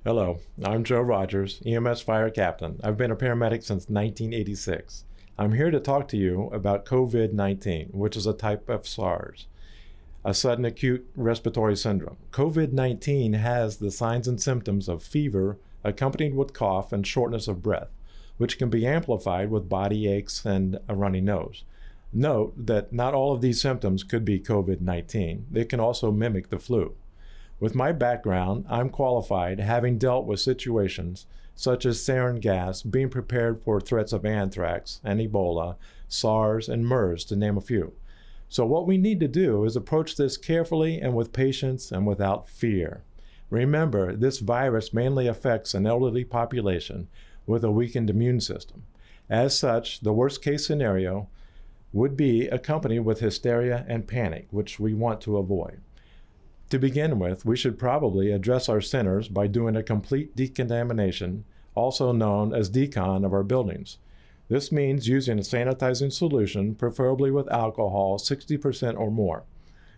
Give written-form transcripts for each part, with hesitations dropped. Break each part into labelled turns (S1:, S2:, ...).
S1: Hello, I'm Joe Rogers, EMS Fire Captain. I've been a paramedic since 1986. I'm here to talk to you about COVID-19, which is a type of SARS, a sudden acute respiratory syndrome. COVID-19 has the signs and symptoms of fever accompanied with cough and shortness of breath, which can be amplified with body aches and a runny nose. Note that not all of these symptoms could be COVID-19. They can also mimic the flu. With my background, I'm qualified, having dealt with situations such as sarin gas, being prepared for threats of anthrax and Ebola, SARS, and MERS, to name a few. So what we need to do is approach this carefully and with patience and without fear. Remember, this virus mainly affects an elderly population with a weakened immune system. As such, the worst-case scenario would be accompanied with hysteria and panic, which we want to avoid. To begin with, we should probably address our centers by doing a complete decontamination, also known as decon, of our buildings. This means using a sanitizing solution, preferably with alcohol, 60% or more.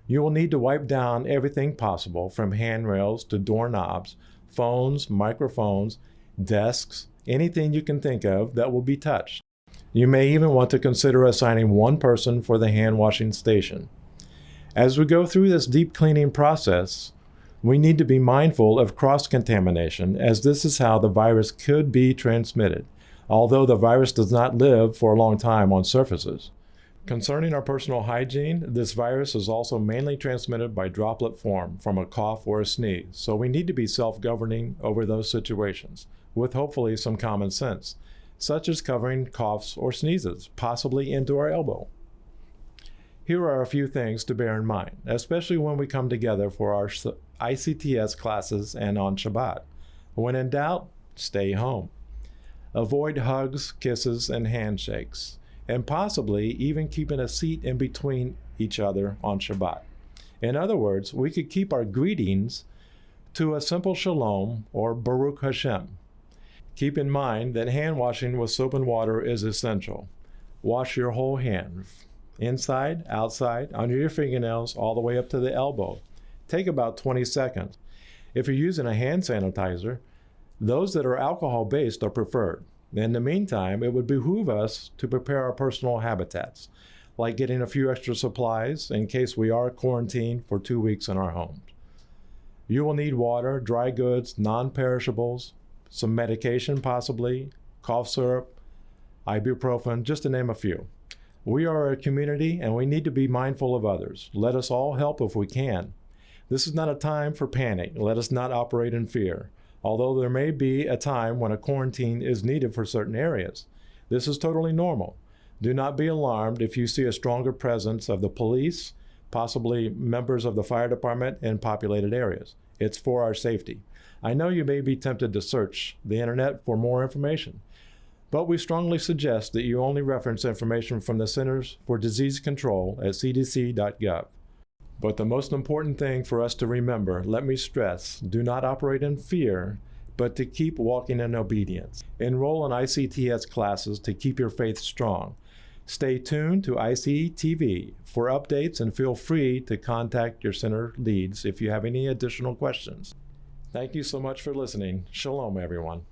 S1: You will need to wipe down everything possible, from handrails to doorknobs, phones, microphones, desks, anything you can think of that will be touched. You may even want to consider assigning one person for the hand washing station. As we go through this deep cleaning process, we need to be mindful of cross-contamination, as this is how the virus could be transmitted, although the virus does not live for a long time on surfaces. Concerning our personal hygiene, this virus is also mainly transmitted by droplet form from a cough or a sneeze, so we need to be self-governing over those situations, with hopefully some common sense, such as covering coughs or sneezes, possibly into our elbow. Here are a few things to bear in mind, especially when we come together for our ICTS classes and on Shabbat. When in doubt, stay home. Avoid hugs, kisses, and handshakes, and possibly even keeping a seat in between each other on Shabbat. In other words, we could keep our greetings to a simple shalom or Baruch Hashem. Keep in mind that hand washing with soap and water is essential. Wash your whole hand, inside, outside, under your fingernails, all the way up to the elbow. Take about 20 seconds. If you're using a hand sanitizer, those that are alcohol-based are preferred. In the meantime, it would behoove us to prepare our personal habitats, like getting a few extra supplies in case we are quarantined for 2 weeks in our homes. You will need water, dry goods, non-perishables, some medication possibly, cough syrup, ibuprofen, just to name a few. We are a community and we need to be mindful of others. Let us all help if we can. This is not a time for panic. Let us not operate in fear, although there may be a time when a quarantine is needed for certain areas. This is totally normal. Do not be alarmed if you see a stronger presence of the police, possibly members of the fire department in populated areas. It's for our safety. I know you may be tempted to search the internet for more information, but we strongly suggest that you only reference information from the Centers for Disease Control at cdc.gov. But the most important thing for us to remember, let me stress, do not operate in fear, but to keep walking in obedience. Enroll in ICTS classes to keep your faith strong. Stay tuned to ICTV for updates and feel free to contact your center leads if you have any additional questions. Thank you so much for listening. Shalom, everyone.